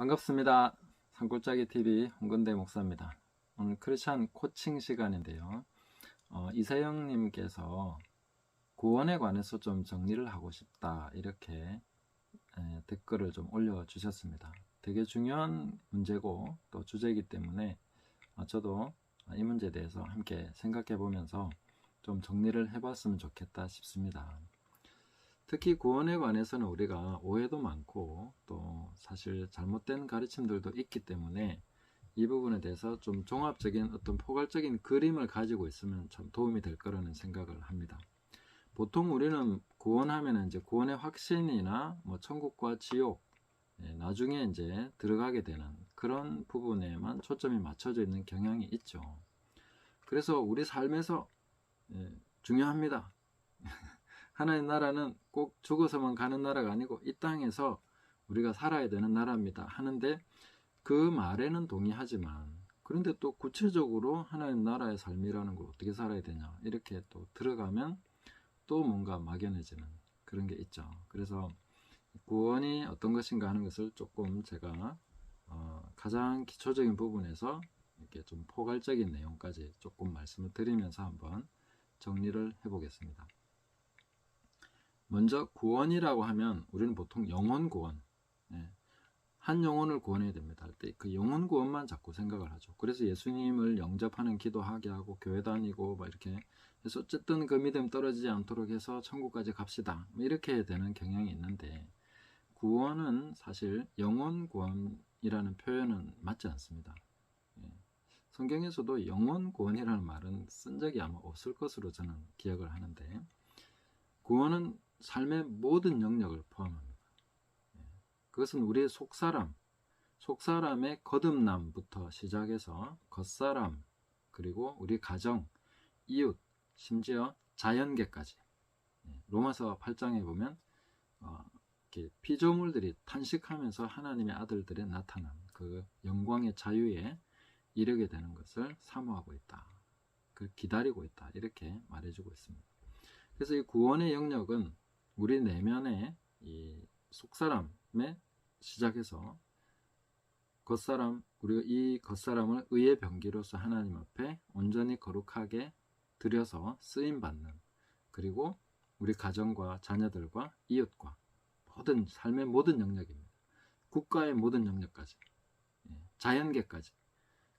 반갑습니다. 산골짜기 TV 홍건대 목사입니다. 오늘 크리스찬 코칭 시간인데요. 이세영님께서 구원에 관해서 좀 정리를 하고 싶다 이렇게 댓글을 좀 올려주셨습니다. 되게 중요한 문제고 또 주제이기 때문에 저도 이 문제에 대해서 함께 생각해 보면서 좀 정리를 해봤으면 좋겠다 싶습니다. 특히 구원에 관해서는 우리가 오해도 많고 또 사실 잘못된 가르침들도 있기 때문에 이 부분에 대해서 좀 종합적인 어떤 포괄적인 그림을 가지고 있으면 참 도움이 될 거라는 생각을 합니다. 보통 우리는 구원하면 이제 구원의 확신이나 뭐 천국과 지옥, 나중에 이제 들어가게 되는 그런 부분에만 초점이 맞춰져 있는 경향이 있죠. 그래서 우리 삶에서 중요합니다. 하나님 나라는 꼭 죽어서만 가는 나라가 아니고 이 땅에서 우리가 살아야 되는 나라입니다 하는데, 그 말에는 동의하지만 그런데 또 구체적으로 하나님 나라의 삶이라는 걸 어떻게 살아야 되냐 이렇게 또 들어가면 또 뭔가 막연해지는 그런 게 있죠. 그래서 구원이 어떤 것인가 하는 것을 조금 제가 가장 기초적인 부분에서 이렇게 좀 포괄적인 내용까지 조금 말씀을 드리면서 한번 정리를 해보겠습니다. 먼저 구원이라고 하면 우리는 보통 영혼 구원, 한 영혼을 구원해야 됩니다 할 때 그 영혼 구원만 자꾸 생각을 하죠. 그래서 예수님을 영접하는 기도하게 하고 교회 다니고 막 이렇게 해서 어쨌든 그 믿음 떨어지지 않도록 해서 천국까지 갑시다 이렇게 되는 경향이 있는데, 구원은 사실 영혼 구원이라는 표현은 맞지 않습니다. 성경에서도 영혼 구원이라는 말은 쓴 적이 아마 없을 것으로 저는 기억을 하는데, 구원은 삶의 모든 영역을 포함합니다. 그것은 우리의 속사람의 거듭남부터 시작해서 겉사람, 그리고 우리 가정, 이웃, 심지어 자연계까지. 로마서 8장에 보면 이렇게 피조물들이 탄식하면서 하나님의 아들들의 나타난 그 영광의 자유에 이르게 되는 것을 사모하고 있다, 그 기다리고 있다 이렇게 말해주고 있습니다. 그래서 이 구원의 영역은 우리 내면의 이 속사람에 시작해서 겉사람, 우리가 이 겉사람을 의의 병기로서 하나님 앞에 온전히 거룩하게 들여서 쓰임받는, 그리고 우리 가정과 자녀들과 이웃과 모든 삶의 모든 영역입니다. 국가의 모든 영역까지, 자연계까지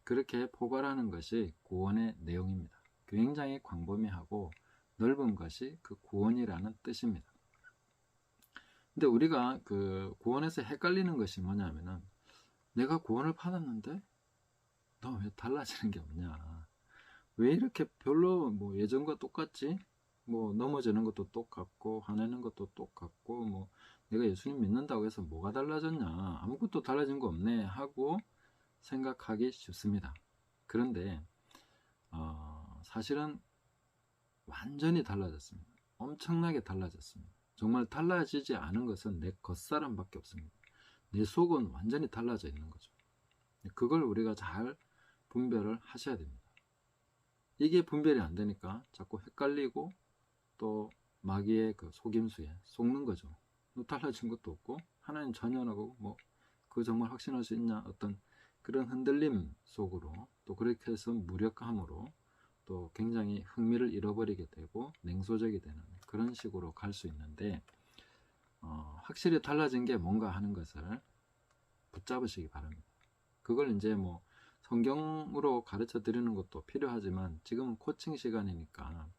그렇게 포괄하는 것이 구원의 내용입니다. 굉장히 광범위하고 넓은 것이 그 구원이라는 뜻입니다. 근데 우리가 그 구원에서 헷갈리는 것이 뭐냐면은, 내가 구원을 받았는데 너 왜 달라지는 게 없냐, 왜 이렇게 별로 뭐 예전과 똑같지, 뭐 넘어지는 것도 똑같고 화내는 것도 똑같고, 뭐 내가 예수님 믿는다고 해서 뭐가 달라졌냐, 아무것도 달라진 거 없네 하고 생각하기 쉽습니다. 그런데 사실은 완전히 달라졌습니다. 엄청나게 달라졌습니다. 정말 달라지지 않은 것은 내 겉사람밖에 없습니다. 내 속은 완전히 달라져 있는 거죠. 그걸 우리가 잘 분별을 하셔야 됩니다. 이게 분별이 안 되니까 자꾸 헷갈리고 또 마귀의 그 속임수에 속는 거죠. 달라진 것도 없고 하나님 자녀라고 뭐 그거 정말 확신할 수 있냐, 어떤 그런 흔들림 속으로, 또 그렇게 해서 무력함으로 또 굉장히 흥미를 잃어버리게 되고 냉소적이 되는 그런 식으로 갈 수 있는데, 확실히 달라진 게 뭔가 하는 것을 붙잡으시기 바랍니다. 그걸 이제 뭐 성경으로 가르쳐 드리는 것도 필요하지만 지금은 코칭 시간이니까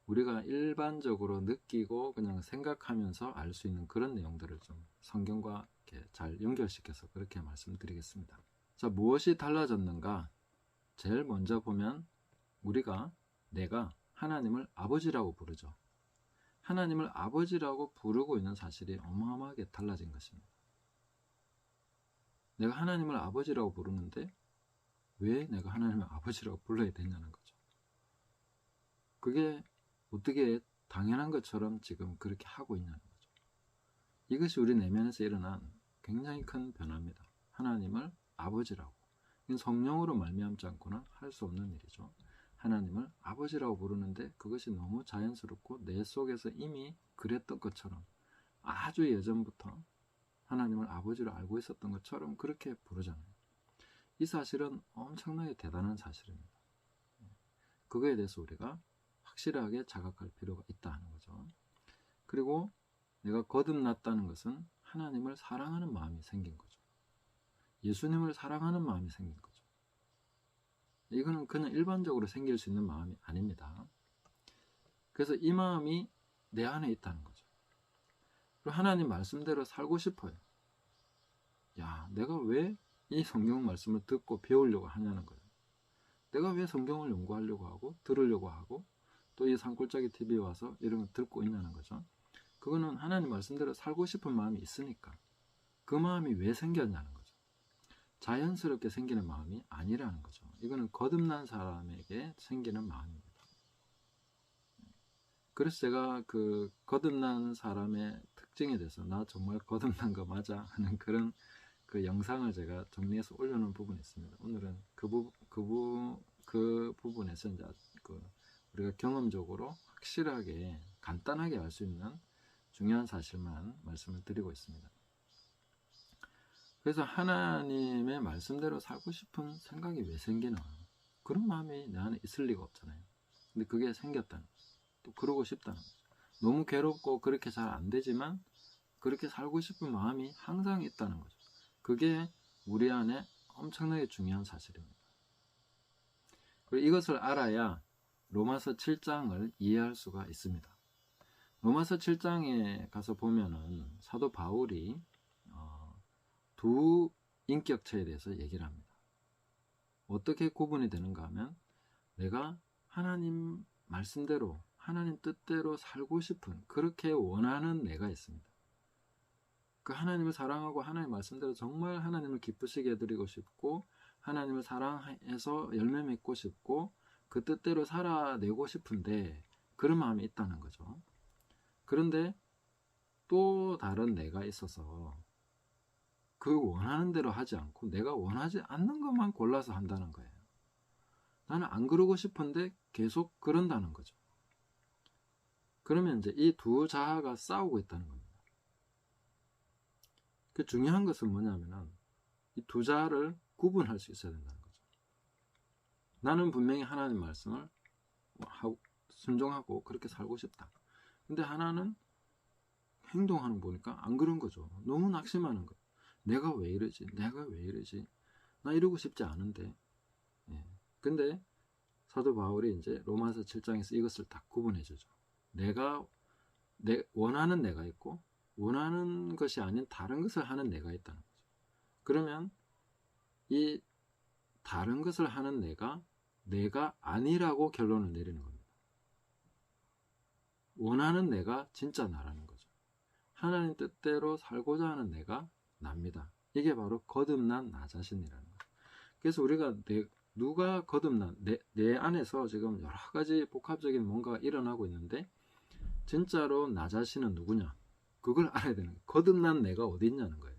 우리가 일반적으로 느끼고 그냥 생각하면서 알 수 있는 그런 내용들을 좀 성경과 이렇게 잘 연결시켜서 그렇게 말씀드리겠습니다. 자, 무엇이 달라졌는가? 제일 먼저 보면 내가 하나님을 아버지라고 부르죠. 하나님을 아버지라고 부르고 있는 사실이 어마어마하게 달라진 것입니다. 내가 하나님을 아버지라고 부르는데 왜 내가 하나님을 아버지라고 불러야 되냐는 거죠. 그게 어떻게 당연한 것처럼 지금 그렇게 하고 있냐는 거죠. 이것이 우리 내면에서 일어난 굉장히 큰 변화입니다. 하나님을 아버지라고. 이건 성령으로 말미암지 않고는 할 수 없는 일이죠. 하나님을 아버지라고 부르는데 그것이 너무 자연스럽고 내 속에서 이미 그랬던 것처럼 아주 예전부터 하나님을 아버지로 알고 있었던 것처럼 그렇게 부르잖아요. 이 사실은 엄청나게 대단한 사실입니다. 그거에 대해서 우리가 확실하게 자각할 필요가 있다 하는 거죠. 그리고 내가 거듭났다는 것은 하나님을 사랑하는 마음이 생긴 거죠. 예수님을 사랑하는 마음이 생긴 거죠. 이거는 그냥 일반적으로 생길 수 있는 마음이 아닙니다. 그래서 이 마음이 내 안에 있다는 거죠. 그리고 하나님 말씀대로 살고 싶어요. 야, 내가 왜 이 성경 말씀을 듣고 배우려고 하냐는 거예요. 내가 왜 성경을 연구하려고 하고 들으려고 하고 또 이 산골짜기 TV에 와서 이런 거 듣고 있냐는 거죠. 그거는 하나님 말씀대로 살고 싶은 마음이 있으니까. 그 마음이 왜 생겼냐는 거죠. 자연스럽게 생기는 마음이 아니라는 거죠. 이거는 거듭난 사람에게 생기는 마음입니다. 그래서 제가 그 거듭난 사람의 특징에 대해서 나 정말 거듭난 거 맞아 하는 그런 그 영상을 제가 정리해서 올려놓은 부분이 있습니다. 오늘은 그 부분에서 이제 우리가 경험적으로 확실하게 간단하게 알 수 있는 중요한 사실만 말씀을 드리고 있습니다. 그래서 하나님의 말씀대로 살고 싶은 생각이 왜 생기나? 그런 마음이 내 안에 있을 리가 없잖아요. 근데 그게 생겼다는 거죠. 또 그러고 싶다는 거죠. 너무 괴롭고 그렇게 잘 안 되지만 그렇게 살고 싶은 마음이 항상 있다는 거죠. 그게 우리 안에 엄청나게 중요한 사실입니다. 그리고 이것을 알아야 로마서 7장을 이해할 수가 있습니다. 로마서 7장에 가서 보면은 사도 바울이 두 인격체에 대해서 얘기를 합니다. 어떻게 구분이 되는가 하면 내가 하나님 말씀대로 하나님 뜻대로 살고 싶은 그렇게 원하는 내가 있습니다. 그 하나님을 사랑하고 하나님 말씀대로 정말 하나님을 기쁘시게 해드리고 싶고 하나님을 사랑해서 열매 맺고 싶고 그 뜻대로 살아내고 싶은데 그런 마음이 있다는 거죠. 그런데 또 다른 내가 있어서 그 원하는 대로 하지 않고 내가 원하지 않는 것만 골라서 한다는 거예요. 나는 안 그러고 싶은데 계속 그런다는 거죠. 그러면 이제 이 두 자아가 싸우고 있다는 겁니다. 그 중요한 것은 뭐냐면은 이 두 자아를 구분할 수 있어야 된다는 거죠. 나는 분명히 하나님 말씀을 순종하고 그렇게 살고 싶다. 근데 하나는 행동하는 거 보니까 안 그런 거죠. 너무 낙심하는 거예요. 내가 왜 이러지? 내가 왜 이러지? 나 이러고 싶지 않은데. 예. 근데 사도 바울이 이제 로마서 7장에서 이것을 딱 구분해 주죠. 원하는 내가 있고 원하는 것이 아닌 다른 것을 하는 내가 있다는 거죠. 그러면 이 다른 것을 하는 내가 아니라고 결론을 내리는 겁니다. 원하는 내가 진짜 나라는 거죠. 하나님 뜻대로 살고자 하는 내가 납니다. 이게 바로 거듭난 나 자신이라는 거죠. 그래서 우리가 누가 거듭난 내 안에서 지금 여러 가지 복합적인 뭔가가 일어나고 있는데 진짜로 나 자신은 누구냐? 그걸 알아야 되는 거예요. 거듭난 내가 어디 있냐는 거예요.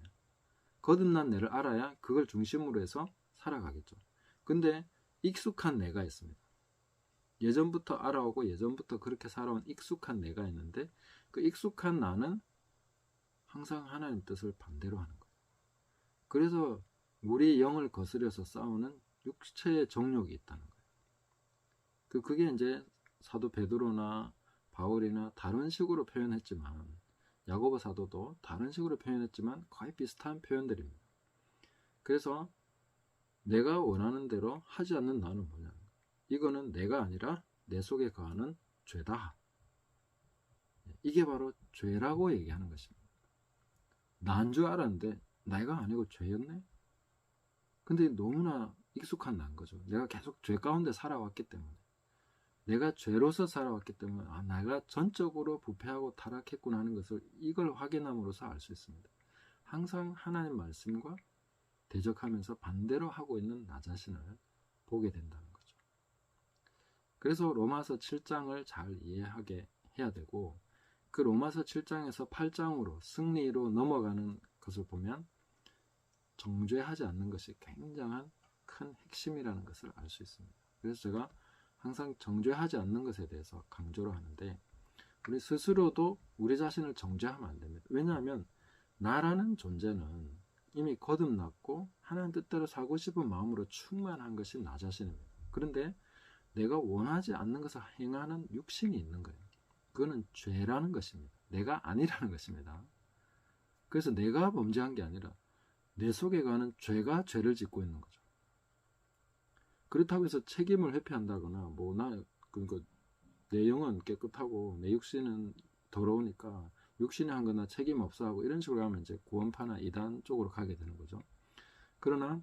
거듭난 내를 알아야 그걸 중심으로 해서 살아가겠죠. 근데 익숙한 내가 있습니다. 예전부터 알아오고 예전부터 그렇게 살아온 익숙한 내가 있는데 그 익숙한 나는 항상 하나님 뜻을 반대로 하는 거예요. 그래서 우리 영을 거스려서 싸우는 육체의 정욕이 있다는 거예요. 그게 이제 사도 베드로나 바울이나 다른 식으로 표현했지만 야고보 사도도 다른 식으로 표현했지만 거의 비슷한 표현들입니다. 그래서 내가 원하는 대로 하지 않는 나는 뭐냐? 이거는 내가 아니라 내 속에 거하는 죄다. 이게 바로 죄라고 얘기하는 것입니다. 나인 줄 알았는데 내가 아니고 죄였네? 근데 너무나 익숙한 나인 거죠. 내가 계속 죄 가운데 살아왔기 때문에. 내가 죄로서 살아왔기 때문에 내가 전적으로 부패하고 타락했구나 하는 것을 이걸 확인함으로써 알 수 있습니다. 항상 하나님 말씀과 대적하면서 반대로 하고 있는 나 자신을 보게 된다는 거죠. 그래서 로마서 7장을 잘 이해하게 해야 되고 그 로마서 7장에서 8장으로 승리로 넘어가는 것을 보면 정죄하지 않는 것이 굉장한 큰 핵심이라는 것을 알 수 있습니다. 그래서 제가 항상 정죄하지 않는 것에 대해서 강조를 하는데 우리 스스로도 우리 자신을 정죄하면 안 됩니다. 왜냐하면 나라는 존재는 이미 거듭났고 하나님 뜻대로 살고 싶은 마음으로 충만한 것이 나 자신입니다. 그런데 내가 원하지 않는 것을 행하는 육신이 있는 거예요. 그거는 죄라는 것입니다. 내가 아니라는 것입니다. 그래서 내가 범죄한 게 아니라 내 속에 가는 죄가 죄를 짓고 있는 거죠. 그렇다고 해서 책임을 회피한다거나 그러니까 내 영은 깨끗하고 내 육신은 더러우니까 육신이 한 거나 책임 없어 하고 이런 식으로 하면 이제 구원파나 이단 쪽으로 가게 되는 거죠. 그러나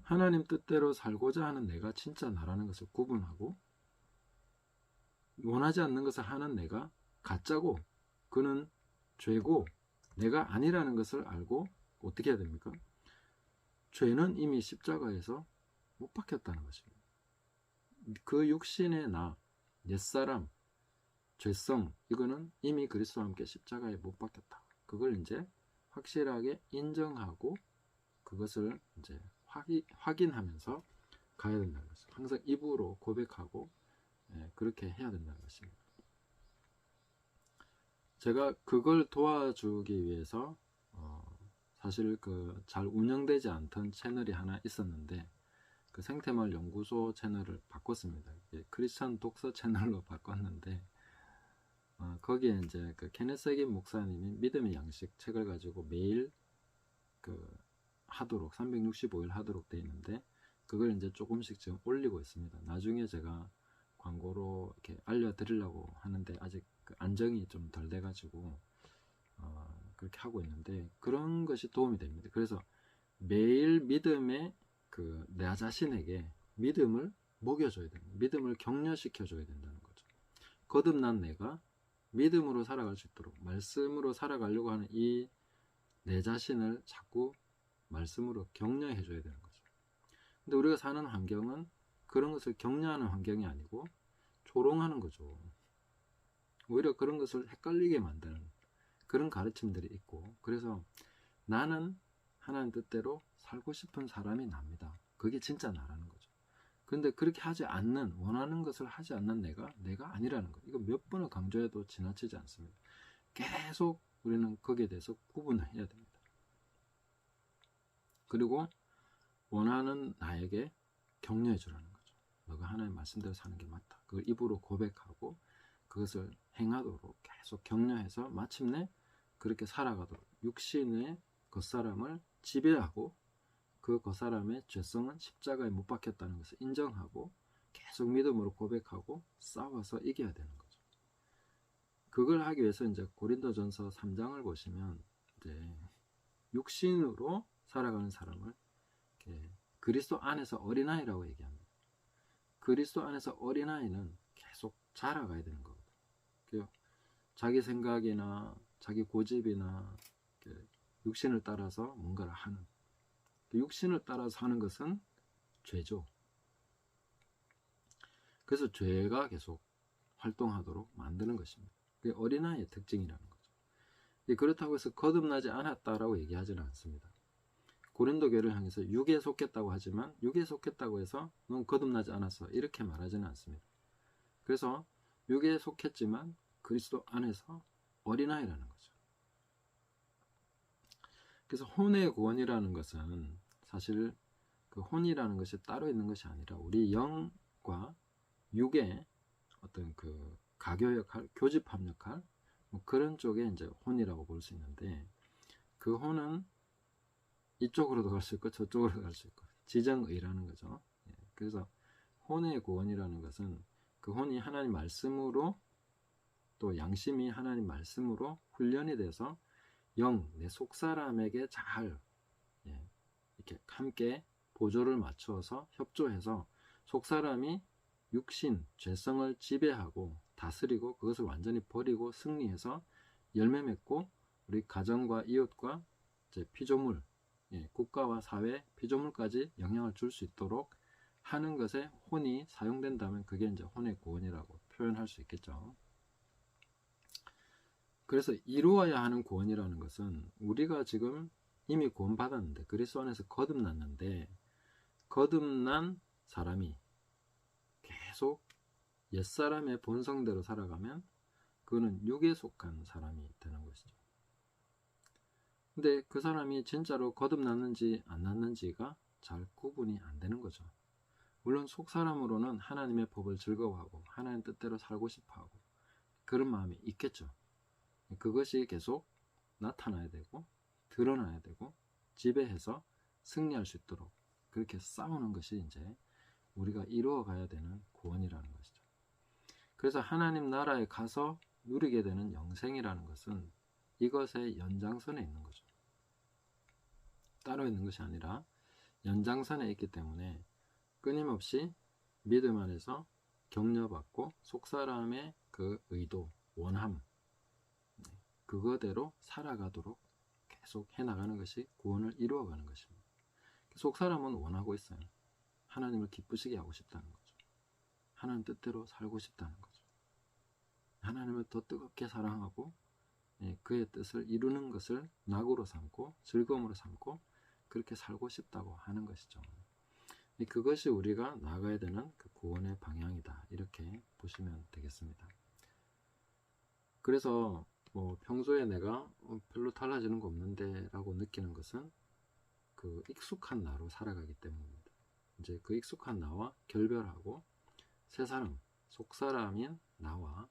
하나님 뜻대로 살고자 하는 내가 진짜 나라는 것을 구분하고 원하지 않는 것을 하는 내가 가짜고 그는 죄고 내가 아니라는 것을 알고 어떻게 해야 됩니까? 죄는 이미 십자가에서 못 박혔다는 것입니다. 그 육신의 나, 옛사람, 죄성 이거는 이미 그리스도와 함께 십자가에 못 박혔다. 그걸 이제 확실하게 인정하고 그것을 이제 확인하면서 가야 된다는 것이죠. 항상 입으로 고백하고 그렇게 해야 된다는 것입니다. 제가 그걸 도와주기 위해서 사실 잘 운영되지 않던 채널이 하나 있었는데 그 생태마을 연구소 채널을 바꿨습니다. 크리스천 독서 채널로 바꿨는데 거기에 이제 그 케네스 해긴 목사님이 믿음의 양식 책을 가지고 매일 하도록 365일 하도록 되어 있는데 그걸 이제 조금씩 지금 올리고 있습니다. 나중에 제가 광고로 이렇게 알려드리려고 하는데 아직 안정이 좀 덜 돼가지고 그렇게 하고 있는데 그런 것이 도움이 됩니다. 그래서 매일 믿음의 내 자신에게 믿음을 먹여줘야 됩니다. 믿음을 격려시켜줘야 된다는 거죠. 거듭난 내가 믿음으로 살아갈 수 있도록 말씀으로 살아가려고 하는 이 내 자신을 자꾸 말씀으로 격려해 줘야 되는 거죠. 근데 우리가 사는 환경은 그런 것을 격려하는 환경이 아니고 조롱하는 거죠. 오히려 그런 것을 헷갈리게 만드는 그런 가르침들이 있고 그래서 나는 하나님 뜻대로 살고 싶은 사람이 납니다. 그게 진짜 나라는 거죠. 그런데 그렇게 하지 않는 원하는 것을 하지 않는 내가 아니라는 거. 이거 몇 번을 강조해도 지나치지 않습니다. 계속 우리는 거기에 대해서 구분을 해야 됩니다. 그리고 원하는 나에게 격려해 주라는 거죠. 너가 하나님 말씀대로 사는 게 맞다. 그걸 입으로 고백하고 그것을 행하도록 계속 격려해서 마침내 그렇게 살아가도록 육신의 겉사람을 지배하고 그 겉사람의 죄성은 십자가에 못 박혔다는 것을 인정하고 계속 믿음으로 고백하고 싸워서 이겨야 되는 거죠. 그걸 하기 위해서 이제 고린도전서 3장을 보시면 이제 육신으로 살아가는 사람을 그리스도 안에서 어린아이라고 얘기합니다. 그리스도 안에서 어린아이는 계속 자라가야 되는 거거든요. 자기 생각이나 자기 고집이나 육신을 따라서 뭔가를 하는 육신을 따라서 하는 것은 죄죠. 그래서 죄가 계속 활동하도록 만드는 것입니다. 그게 어린아이의 특징이라는 거죠. 그렇다고 해서 거듭나지 않았다라고 얘기하지는 않습니다. 고린도 교회를 향해서 육에 속했다고 하지만 육에 속했다고 해서 넌 거듭나지 않았어 이렇게 말하지는 않습니다. 그래서 육에 속했지만 그리스도 안에서 어린아이라는 거죠. 그래서 혼의 구원이라는 것은 사실 그 혼이라는 것이 따로 있는 것이 아니라 우리 영과 육의 어떤 그 가교 역할, 교집합 역할 그런 쪽에 이제 혼이라고 볼 수 있는데 그 혼은 이쪽으로도 갈 수 있고 저쪽으로도 갈 수 있고 지정의라는 거죠. 그래서 혼의 구원이라는 것은 그 혼이 하나님 말씀으로 또 양심이 하나님 말씀으로 훈련이 돼서 내 속사람에게 잘 이렇게 함께 보조를 맞추어서 협조해서 속사람이 육신, 죄성을 지배하고 다스리고 그것을 완전히 버리고 승리해서 열매 맺고 우리 가정과 이웃과 이제 피조물, 국가와 사회, 피조물까지 영향을 줄 수 있도록 하는 것에 혼이 사용된다면 그게 이제 혼의 구원이라고 표현할 수 있겠죠. 그래서 이루어야 하는 구원이라는 것은 우리가 지금 이미 구원받았는데 그리스도 안에서 거듭났는데 거듭난 사람이 계속 옛사람의 본성대로 살아가면 그거는 육에 속한 사람이 되는 것이죠. 근데 그 사람이 진짜로 거듭났는지 안 났는지가 잘 구분이 안 되는 거죠. 물론 속 사람으로는 하나님의 법을 즐거워하고 하나님 뜻대로 살고 싶어하고 그런 마음이 있겠죠. 그것이 계속 나타나야 되고 드러나야 되고 지배해서 승리할 수 있도록 그렇게 싸우는 것이 이제 우리가 이루어 가야 되는 구원이라는 것이죠. 그래서 하나님 나라에 가서 누리게 되는 영생이라는 것은 이것의 연장선에 있는 거죠. 따로 있는 것이 아니라 연장선에 있기 때문에 끊임없이 믿음 안에서 격려받고 속사람의 그 의도, 원함, 그거대로 살아가도록 계속 해나가는 것이 구원을 이루어가는 것입니다. 속사람은 원하고 있어요. 하나님을 기쁘시게 하고 싶다는 거죠. 하나님 뜻대로 살고 싶다는 거죠. 하나님을 더 뜨겁게 사랑하고 그의 뜻을 이루는 것을 낙으로 삼고 즐거움으로 삼고 그렇게 살고 싶다고 하는 것이죠. 그것이 우리가 나아가야 되는 그 구원의 방향이다, 이렇게 보시면 되겠습니다. 그래서 뭐 평소에 내가 별로 달라지는 거 없는데 라고 느끼는 것은 그 익숙한 나로 살아가기 때문입니다. 이제 그 익숙한 나와 결별하고 새 사람, 속사람인 나와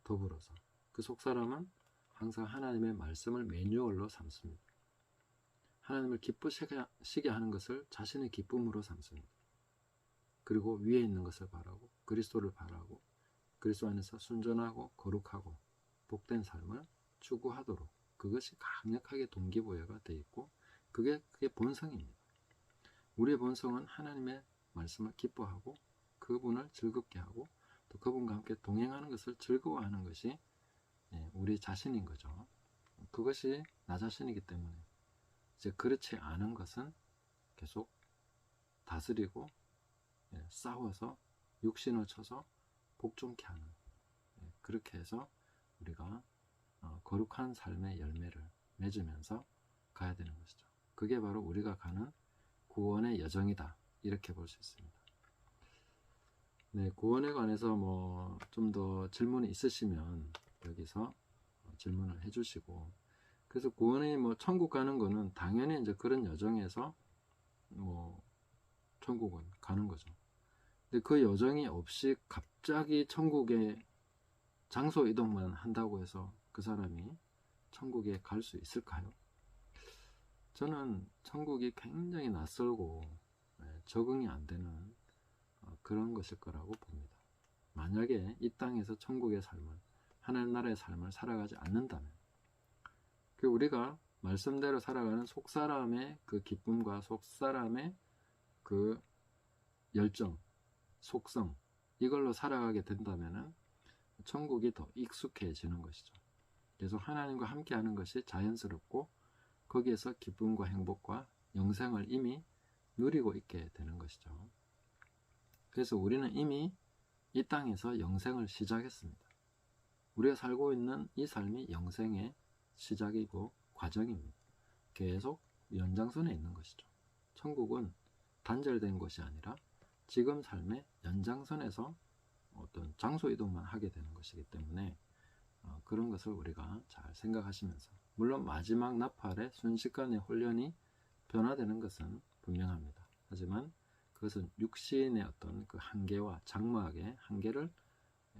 더불어서 그 속사람은 항상 하나님의 말씀을 매뉴얼로 삼습니다. 하나님을 기쁘시게 하는 것을 자신의 기쁨으로 삼습니다. 그리고 위에 있는 것을 바라고 그리스도를 바라고 그리스도 안에서 순전하고 거룩하고 복된 삶을 추구하도록 그것이 강력하게 동기부여가 되어 있고 그게 본성입니다. 우리의 본성은 하나님의 말씀을 기뻐하고 그분을 즐겁게 하고 또 그분과 함께 동행하는 것을 즐거워하는 것이 우리 자신인 거죠. 그것이 나 자신이기 때문에 이제 그렇지 않은 것은 계속 다스리고 싸워서 육신을 쳐서 복종케 하는 그렇게 해서 우리가 거룩한 삶의 열매를 맺으면서 가야 되는 것이죠. 그게 바로 우리가 가는 구원의 여정이다, 이렇게 볼 수 있습니다. 네, 구원에 관해서 뭐 좀 더 질문이 있으시면 여기서 질문을 해주시고, 그래서 구원이 뭐 천국 가는 거는 당연히 이제 그런 여정에서 뭐 천국은 가는 거죠. 근데 그 여정이 없이 갑자기 천국에 장소 이동만 한다고 해서 그 사람이 천국에 갈 수 있을까요? 저는 천국이 굉장히 낯설고 적응이 안 되는 그런 것일 거라고 봅니다. 만약에 이 땅에서 천국의 삶을, 하나님 나라의 삶을 살아가지 않는다면 우리가 말씀대로 살아가는 속사람의 그 기쁨과 속사람의 그 열정, 속성, 이걸로 살아가게 된다면 천국이 더 익숙해지는 것이죠. 계속 하나님과 함께 하는 것이 자연스럽고 거기에서 기쁨과 행복과 영생을 이미 누리고 있게 되는 것이죠. 그래서 우리는 이미 이 땅에서 영생을 시작했습니다. 우리가 살고 있는 이 삶이 영생의 시작이고 과정입니다. 계속 연장선에 있는 것이죠. 천국은 단절된 것이 아니라 지금 삶의 연장선에서 어떤 장소 이동만 하게 되는 것이기 때문에 그런 것을 우리가 잘 생각하시면서, 물론 마지막 나팔의 순식간에 혼련이 변화되는 것은 분명합니다. 하지만 그것은 육신의 어떤 그 한계와 장막의 한계를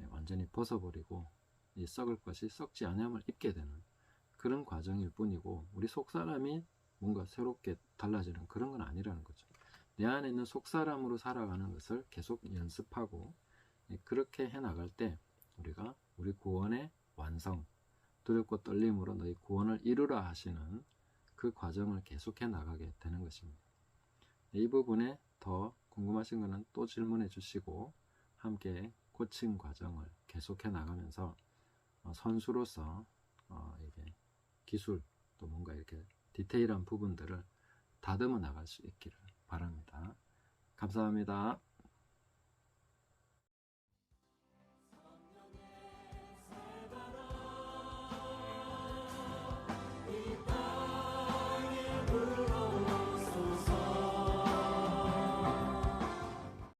완전히 벗어버리고 이 썩을 것이 썩지 않음을 입게 되는 그런 과정일 뿐이고, 우리 속사람이 뭔가 새롭게 달라지는 그런 건 아니라는 거죠. 내 안에 있는 속사람으로 살아가는 것을 계속 연습하고 그렇게 해나갈 때 우리가 우리 구원의 완성, 두렵고 떨림으로 너희 구원을 이루라 하시는 그 과정을 계속해 나가게 되는 것입니다. 이 부분에 더 궁금하신 것은 또 질문해 주시고 함께 코칭 과정을 계속해 나가면서 선수로서 이게 기술 또 뭔가 이렇게 디테일한 부분들을 다듬어 나갈 수 있기를 바랍니다. 감사합니다.